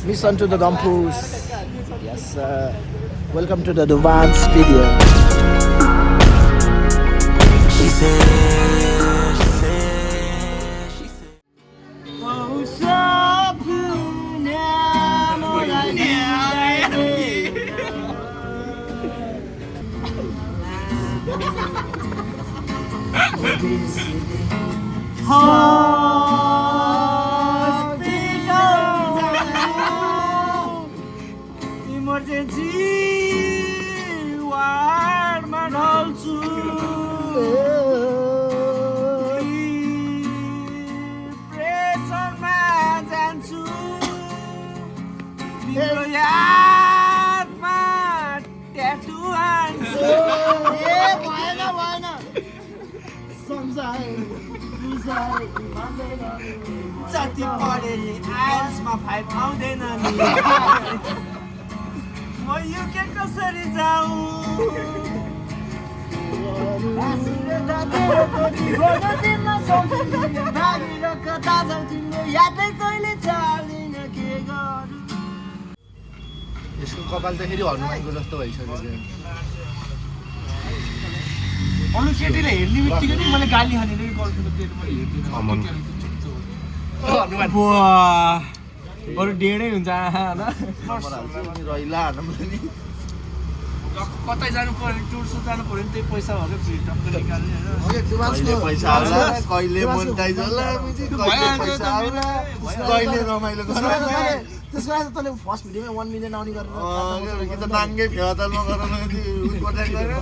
Listen to the Dumpus. Yes, sir. Welcome to the Duvance video. She said, she said, she said. Oh, emergency ward ma ढल्छु प्रेसरमा जान्छु तिम्रो यादमा tattoo हान्छु ए भएन भएन सम्झाए बुझाए जति पढे आइल्समा 5 आउँदैन नि म यो के कसरी जाऊ यसको कपाल त फेरि हनुमानको जस्तो भइसक्यो अरू केटीले हेर्ने बित्तिकै नि मलाई गाली हानेर बरु डेढै हुन्छ कतै जानु पर्यो टुर सुट जानु पर्यो नि त्यही पैसा भएर फ्री टक्क निकाल्ने पैसा होला कहिले मोनिटाइज होला कहिले रमाइलो त्यसको लागि तँले फर्स्ट भिडियोमा 1 मिलियन आउने गरेर कि त नाङ्गे फेवाताल नगरेर कन्ट्याक्ट गरेर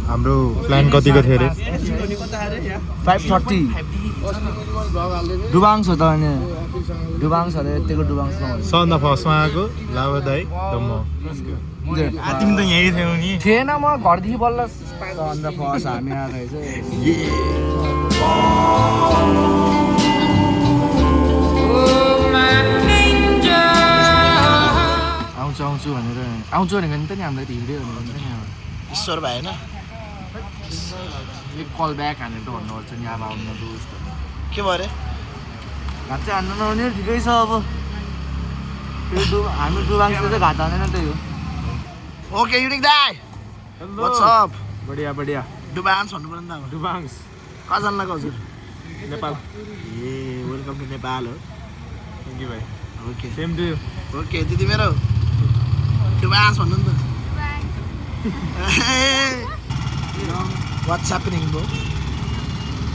हाम्रो प्लान कतिको थियो रे 530 डुबाङ्स हो त अनि डुबाङ्स हरे यतिको डुबाङ्स सबभन्दा फर्स्टमा आएको लाभादाई दम्म तिमी त यहीँ थियौ नि थिएन म घरदेखि बल्ल सबभन्दा फर्स्ट हामी आएको आउँछु भनेर आउँछु भनेको नि त नि हामीलाई त हिँड्यो भनेको नि ईश्वर भाइ होइन एक कल ब्याक हानेर त भन्नुपर्छ नि अब आउनु दोस्त के भयो अरे घाट चाहिँ हान्नु नहुने ठिकै छ अब हामी डुबाङ्सको चाहिँ घाट हान्दैन त्यही हो ओके युनिक दाइ व्हाट्स अप बढिया बढिया डुबाङ्स भन्नु पर्यो नि त डुबाङ्स कजनलाई हजुर नेपाल ए वेलकम टु नेपाल हो थ्याङ्क यू भाइ okay same to you okay दिदी मेरो डुबाङ्स भन्नु नि त What's happening, bro?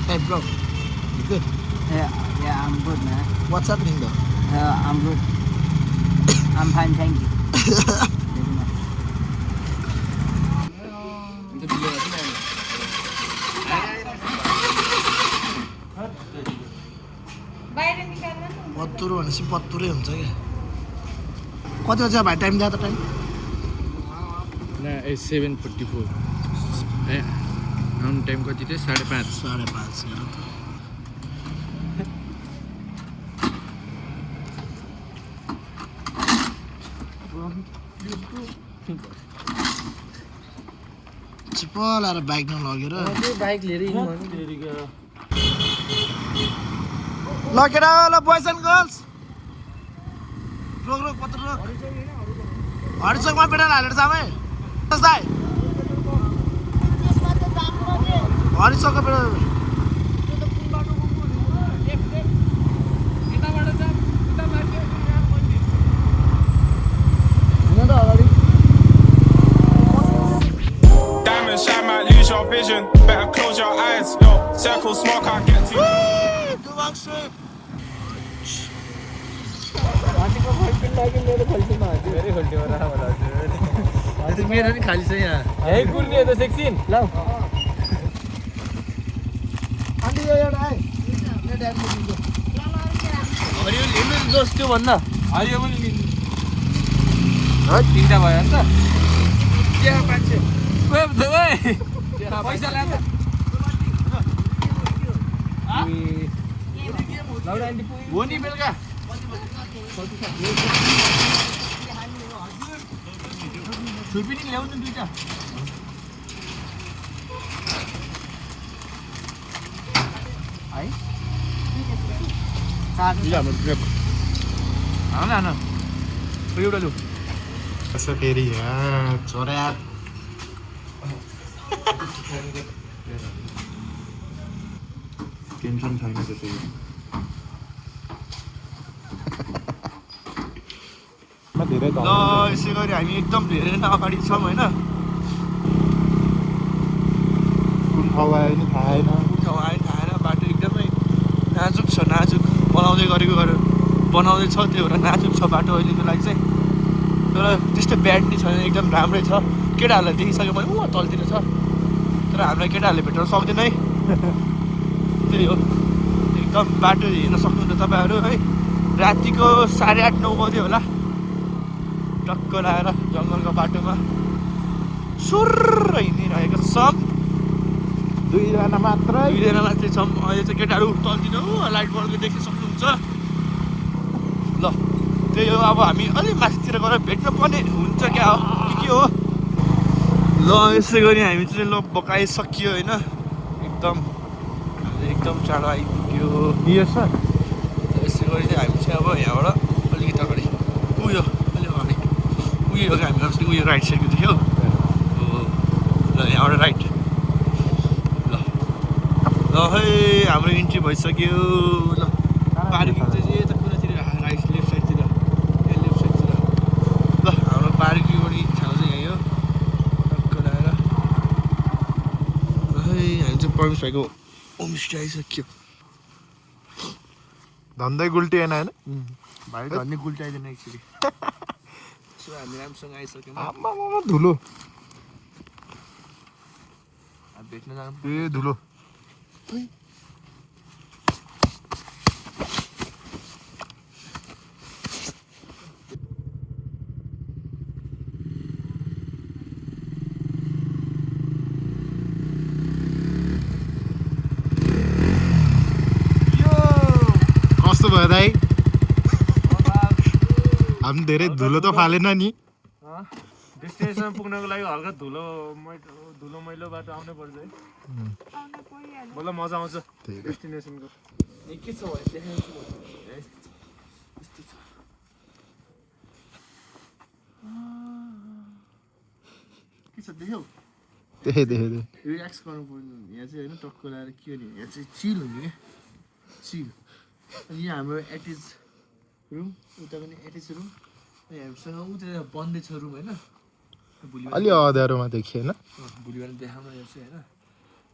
Hey, bro. You good? Yeah, I'm good, man. What's happening, though? I'm good. I'm fine, thank you. पत्तुरो भनेपछि पत्तुरै हुन्छ क्या कति बजी भाइ टाइम दिएको त टाइम 7:44 ए आउनु टाइम कति थियो 5:30 चिपल आएर बाइक नलगेर बाइक लिएर लगेर ल बोइज एन्ड गर्ल्स रोक रोक पत्तर रोक हरिचोकमा पेट्रोल हालेर जामै दाइ हरिचोकको petrol Diamond shine might lose your vision. Better close your eyes. Yo, circle smoke, I get too. मेरो नि खाली छ यहाँ यही कुर्ने त सेक्सिन ल आन्टी यो एउटा आए यो ड्याडको दिन्छ हरियो लिनु जस त्यो भन्दा हरियो पनि लिनु है तिनटा भयो नि त त्यहाँ मान्छे पैसा ल्यान्छ हो नि बेलुका छुर्पी नि ल्याउनु दुईटा कसो फेरि यहाँ छोरा टेन्सन छैन त्यसै धेरै ल यसै गरी हामी एकदम धेरै नै अगाडि छौँ होइन कुन ठाउँ आयो नि थाहा छैन ठाउँ आयो थाहा छैन बाटो एकदमै नाजुक छ नाजुक बनाउँदैछ त्यो भएर नाजुक छ बाटो अहिलेको लागि चाहिँ तर त्यस्तो ब्याड नि छैन एकदम राम्रै छ केटाहरूलाई देखिसक्यो भने तलतिर छ तर हामीलाई केटाहरूले भेट्न सक्दैन है त्यही हो एकदम बाटो हेर्न सक्नुहुन्छ तपाईँहरू है रातिको 8:30-9 बज्यो होला टक्क लगाएर जङ्गलको बाटोमा सुर्र हिँडिरहेको छौँ दुईजना मात्रै छौँ अहिले चाहिँ केटाहरू तलतिर लाइट बल्ब देख्न सक्नुहुन्छ ल त्यही हो अब हामी अलिक माथितिर गएर भेट्न पर्ने हुन्छ क्या हो के हो ल यसै गरी हामी चाहिँ ल बकाइसकियो होइन एकदम चाँडो आइपुग्यो यसै गरी चाहिँ हामी चाहिँ अब यहाँबाट अलिकति अगाडि उयो अलिक अगाडि उयो हो क्या हामी उयो राइट साइडको देख्यो ल यहाँबाट राइट ल है हाम्रो इन्ट्री भइसक्यो ल पार्किङ चाहिँ यता कुनातिर राइट लेफ्ट साइडतिर लेफ्ट साइडतिर ल हाम्रो पार्किङ पनि ठाउँ चाहिँ यहीँ हो टक्क लगाएर है हामी चाहिँ परमेश भाइको होमस्टे आइसक्यो धन्दै गुल्टिएन होइन भाइ धन्ने गुल्टी आइदिएन एक्चुली सो हामी राम्रोसँग आइसक्यौँ आम्मामा धुलो भेट्न जानु ए धुलो कस्तो भयो दाइ हामी धेरै धुलो त फालेन नि डेस्टिनेसन पुग्नको लागि हल्का धुलो मैलो बाटो आउनै पर्छ है बल्ल मजा आउँछ डेस्टिनेसनको के छ के छ देख्यौ देखेँ रिल्याक्स गर्नु पर्ने यहाँ चाहिँ होइन टक्क लगाएर के हो नि यहाँ चाहिँ चिल हुने क्या चिल अनि यहाँ हाम्रो एटेच रुम उता पनि एटेच रुम अनि हामीसँग उता बन्दै छ रुम होइन अलि अँध्यारोमा देखिएन भोलि बिहान देखाउन यहाँ चाहिँ होइन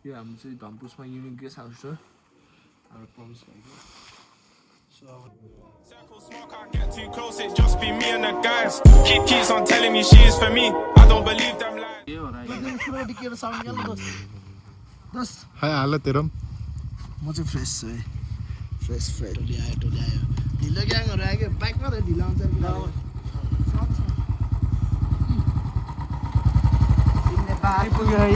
यो हाम्रो चाहिँ धम्पुसमा युनिक गेस्ट हाउस हो हाम्रो प्रमिस भएको Circle smoke, can't get too close, it just be me and the guys. Keeps on telling me she's for me, I don't believe them lies. है हाल तेरो म चाहिँ फ्रेस छु है फ्रेस टोली आयो ढिलो ग्याङहरू आयो क्या बाइकमा त ढिलो आउँछ आइपुग्यो है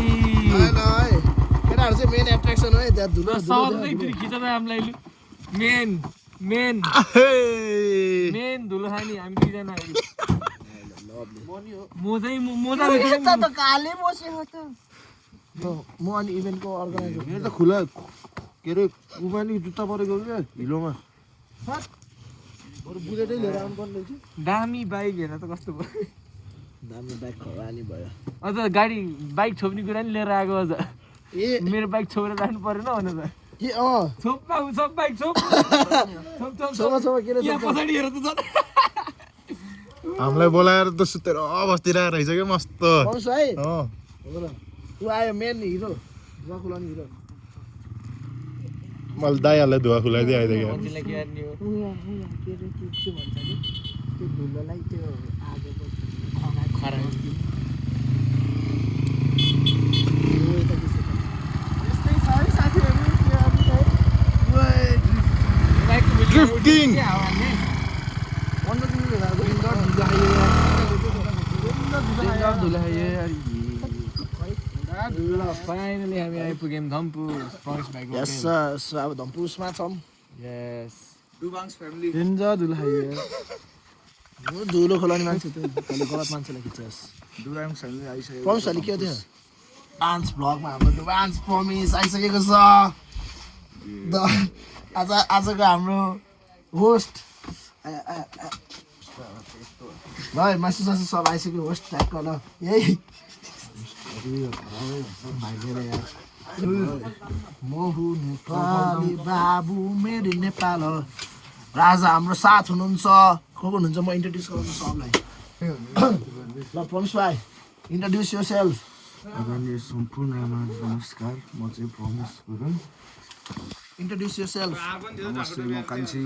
केटाहरू चाहिँ मेन एट्र्याक्सन हो है त्यहाँ धुलो मेन धुलो खाने हामी दुईजना म अनि इभेन्टको अर्गनाइजर मेरो त खुला के अरे उमा नि जुत्ता परेको क्या हिलोमा बरु बुलेटै लिएर आउनुपर्ने रहेछ दामी बाइक हेर त कस्तो भयो दामी बाइक खरानी भयो अझ गाडी बाइक छोप्ने कुरा नि लिएर आएको अझ ए मेरो बाइक छोपेर जानु परेन भने त के छोप बाइक छोप के यहाँ पछाडि हेर त झन् हामीलाई बोलाएर त सुतेर बस्तिरहेको रहेछ क्या मस्त है ऊ आयो मेन हिरो धुवा खुलाउने हिरो मैले दाइहाल्लाई धुवा खुलाइदिए आइदियो मान्छेलाई के गर्ने हो के भन्छ कि त्यो धुलोलाई त्यो आगोको खरा यस्तै छ है साथीहरू ड्रिफ्टिङ फाइनली हामी आइपुग्यौँ धम्पु प्रवेश भएको यस अब धम्पुसमा छौँ यस डुबाङ्स फ्यामिली धुलो खोलाउने मान्छे त गलत मान्छेलाई खिच्छ डुबाङ्स फ्यामिली आइसक्यो प्रमिस अलि के थियो डान्स भ्लगमा हाम्रो डान्स प्रमिस आइसकेको छ आजको हाम्रो होस्ट भाइ मासु सासु सब आइसक्यो होस्ट टाइपको ल यही मोहु नेपाली बाबु मेरो नेपाल राजा हाम्रो साथ हुनुहुन्छ को हुनुहुन्छ म इन्ट्रोड्युस गराउँछु सबलाई ल प्रमुख भाइ इन्ट्रोड्युस योरसेल्फ आदरणीय सम्पूर्णमा नमस्कार म चाहिँ प्रमुख गुरुङ इन्ट्रोड्युस योरसेल्फ नमस्ते म कान्छी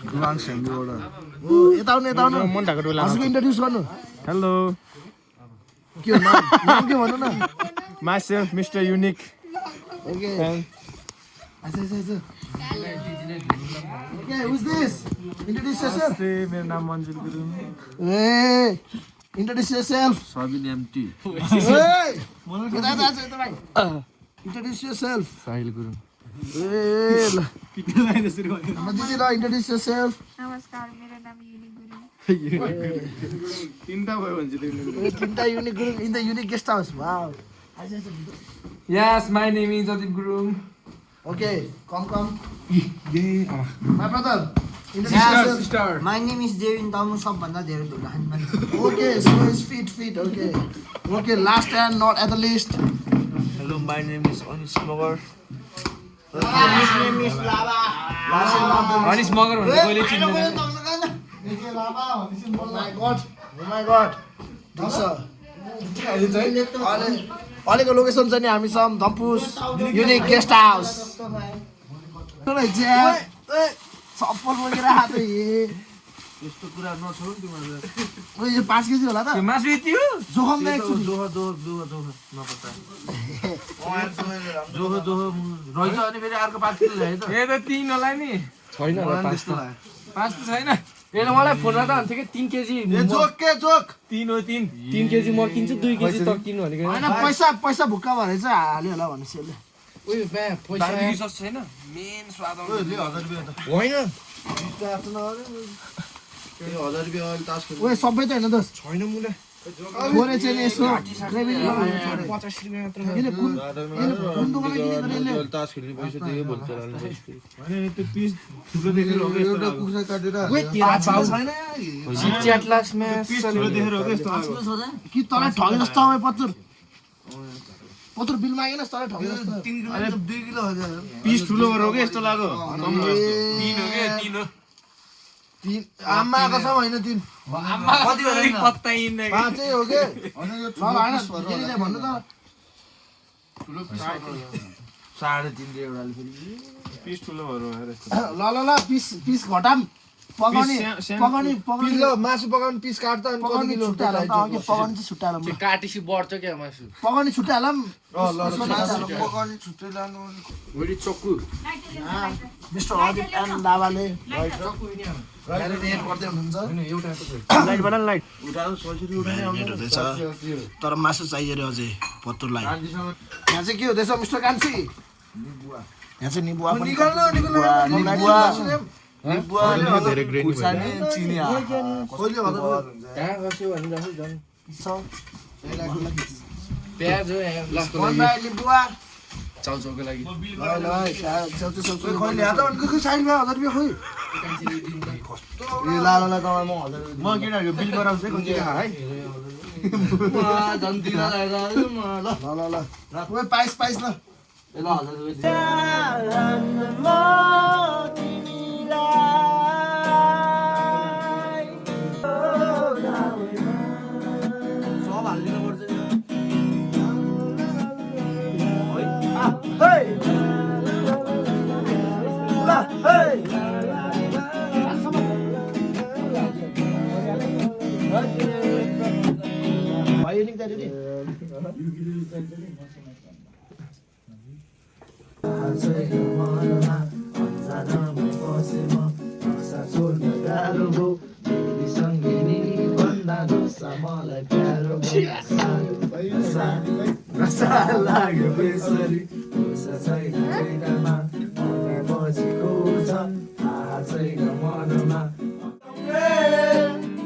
दुलाङ सेम्बीबाट हो यता आउनु मन ढाको डोला हजुरको इन्ट्रोड्युस गर्नु हेलो के हो नाम के भन्नु न माइसेल्फ मिस्टर युनिक ओके अच्छा okay who's this introduce yourself मेरो नाम Manjil Gurung hey introduce yourself Sabin MT hey यता भाइ introduce yourself Sahil Gurung hey ल दिदी ल introduce yourself नमस्कार मेरो नाम युनिक गुरुङ तिनटा भयो भन्छ Tinta unique group in the unique guest house. Wow. Yes, my name is Adib Gurung. Okay, come. My brother. Introduce yourself. My name is Devin Tamu सबभन्दा धेरै धुलो खाने मान्छे Okay, so it's fit. Okay, last and not at the least. Hello, my name is Anish Mogar. His name is Lava. Last and not the least. Anis Magar भन्ने कहिले चिन्दैन Oh my god. अहिलेको location चाहिँ नि हामी छौँ धम्पुस युनिक गेस्ट हाउस चप्पल बोकेर हात यस्तो कुरा नछोड तिमीहरू यो 5 केजी होला त मासु यति हो जोखम एकचोटि जोहो नपत्ता जोहो रहेछ अनि फेरि अर्को 5 किलो ल्यायो त ए त 3 होला नि छैन होला 5 त्यस्तो लाग्यो 5 त छैन यसले मलाई फोन गर्दा भन्थ्यो कि 3 केजी जोक 3 हो 3 केजी म किन्छु 2 केजी त किन्नु भनेको होइन पैसा भुक्का भएर चाहिँ हाल्यो होला भनेपछि यसले उयो पैसा रिसर्च छैन मेन स्वाद आउँछ होइन 1000 रुपैयाँ अहिले तास खेल्नु ओए सबै त होइन त छैन मुला थोरै चाहिँ नि यसो 50 रुपैयाँ मात्र तास खेल्ने पैसा दियो भन्छ होइन त्यो पिस ठुलो देखेर हो एउटा कुखुरा काटेर चिट लाक्स म्याच पिस ठुलो देखेर हो यस्तो लाग्यो कि तँलाई ठगे जस्तो हो पत्तर बिल मागेन तँलाई ठगे जस्तो 3 किलो 2 किलो हजार पिस ठुलो भएर हो कि यस्तो लाग्यो 3 हो के 3 हो आमाको छ होइन 3 आम्मा कति हो पत्ता हिँड्ने 5 हो के होइन यो होइन भन्नु त ठुलो 3.5 दे एउटाले फेरि पिस ठुलो भएर हो यस्तो ल पिस घटाम पकाउने किलो मासु पकाउने पिस काट्छ अनि कति किलो छुट्टाला पकाउने चाहिँ छुट्टाला काटेसी बढ्छ क्या मासु पकाउने छुट्टाला पकाउने छुट्टै लानु भोलि चक्कु मिस्टर अदित एन्ड दावाले गर्दै हुनुहुन्छ लाइट बना लाइट उठाउ सजिलो उठाउने हुँदैछ तर मासु चाहियो अझै पत्तुरलाई यहाँ चाहिँ के हुँदैछ मिस्टर कान्छी यहाँ चाहिँ निबुवा पनि धेरै ग्रेट चिनी कहिले हजार कहाँ गर्छु भनिरहेको झन् छ प्याज हो यहाँ लास्टको वन लागि बाई निबुवा चाउचाउको लागि खै ल्याएर अनि खै साइडमा 1000 रुपैयाँ खै ए ला तपाईँ म 1000 म केटाहरुको बिल गराउँछु है कति खा है झन् दिन लागेर ल ओए पाइस ल ल 1000 रुपैयाँ सब हाल्दिनु पर्छ भयो नि दाजु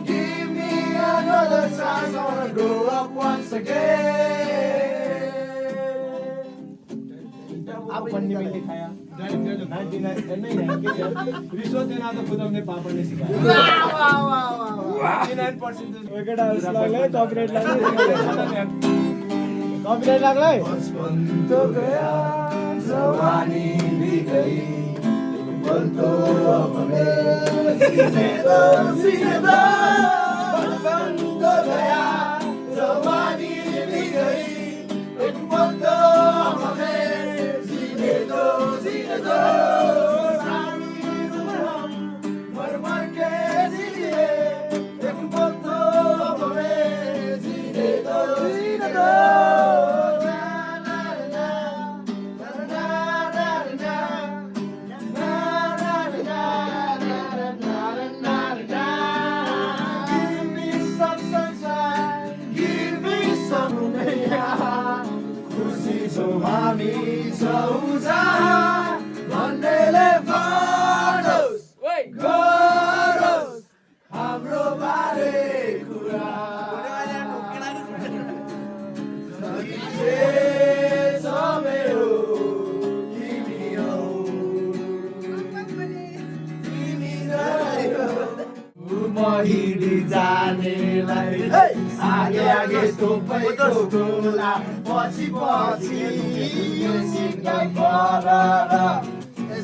Give me another chance, I wanna grow up once again. पापड़ ने भी दिखाया 99 नहीं के रिश्वत देना तो खुद हमने पापड़ ने सिखाया 99% वेकेटा लागले कॉपीराइट लागले कॉपीराइट लागले तो गया जवानी भी गई पल तो अब हमें सीने दो बचपन तो गया जवानी भी गई एक पल तो अब हमें सीने दो सारी उम्र हम मर मर के जिए एक पल तो अब हमें सीने दो हामी सौजा भन्नेले भनोस् गरोस् हाम्रो बारे कुरा मेरो तिमी हौ तिमी म हिँडी जानेलाई आगे आगे थोपैको टोला पछि पछि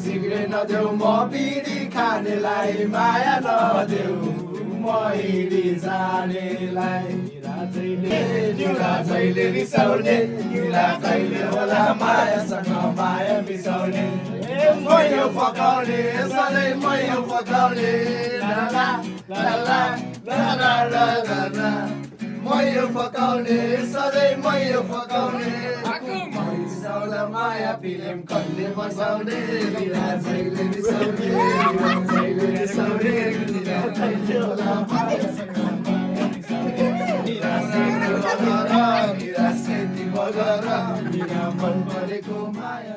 सिग्रे नदेऊ म बिडी खानेलाई माया नदेऊ म हिँडी जानेलाई निराजैले रिसाउने निरा कहिले होला मायासँग माया मिसाउने म यो पकाउने सधैँ म यो पकाउने म यो पकाउने सधैँ म यो पकाउने मैसाउला माया फिल्म कहिले बसाउने निराजैले रिसाउने निराजैले रिसाउने निराजैले होला मायासँग माया मिसाउने निराशेती बगर निरा मन परेको माया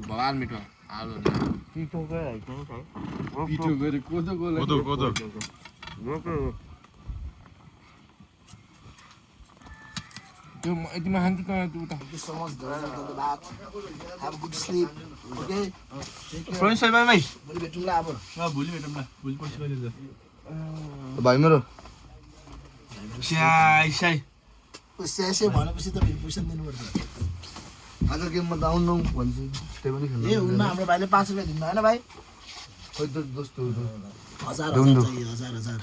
भगवान मिठो आलु पिठो गयो पिठो गरे कोदो कोदो त्यो यतिमा खान्छ त उता Thank you so much, धन्यवाद. Have a good sleep. Okay? Friend side भाइ भोलि भेटौँला अब. भोलि भेटौँ न भोलि पर्सि गरिन्छ भाइ मेरो स्याइ स्याइ स्यासे भनेपछि त फेरि पैसा दिनुपर्छ. आज गेममा त आउनु भन्छु त्यही पनि खेल्नु ए हुन्न हाम्रो भाइले 5 रुपियाँ दिनु होइन भाइ? खोइ त जस्तो 1000 चाहियो 1000.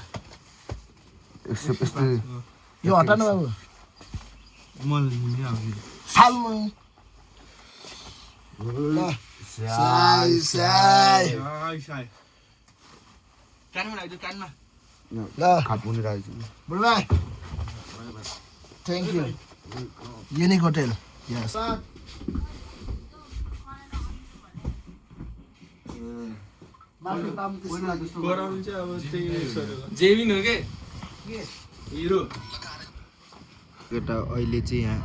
यस्तो यो हटाउनु बाबु. मलाई निहाल्छु साल्नु. ल. साइ साइ. स्याइ कानमा लाग्यो कानमा ल. खाट पनि राखेको छु बुढो भाइ. Thank you. Unique hotel. Yes. गराउनु चाहिँ अब त्यही जेबिन हो के हिरो केटा अहिले चाहिँ यहाँ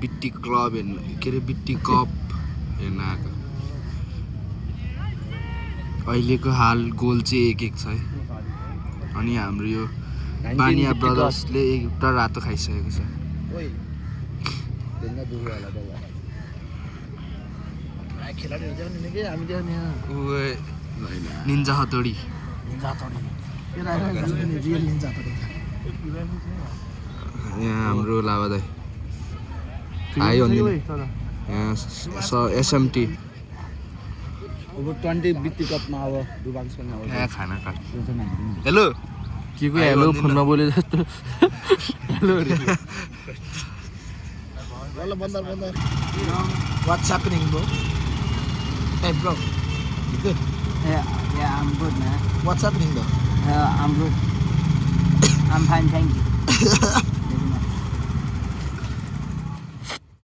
बिट्टी क्लब हेर्न के अरे बिट्टी कप हेर्न आएको अहिलेको हाल गोल चाहिँ 1-1 छ है अनि हाम्रो यो बानिया ब्रदर्सले एउटा रातो खाइसकेको छ खेलाडीहरू जाने नि के हामी जाने निन्जा हतोडी रियल निन्जा हतोडी. यहाँ हाम्रो लाभा दाइ आयो भने यहाँ एसएमटी अब 20 बित्ती कपमा अब दुबाक्स पनि अब यहाँ खाना खा हेलो के को हेलो फोनमा बोले जस्तो hello Hello, Bandar. What's happening, bro? Hey, bro. You good? Yeah, I'm good, man. What's happening, though? I'm good. I'm fine, thank you.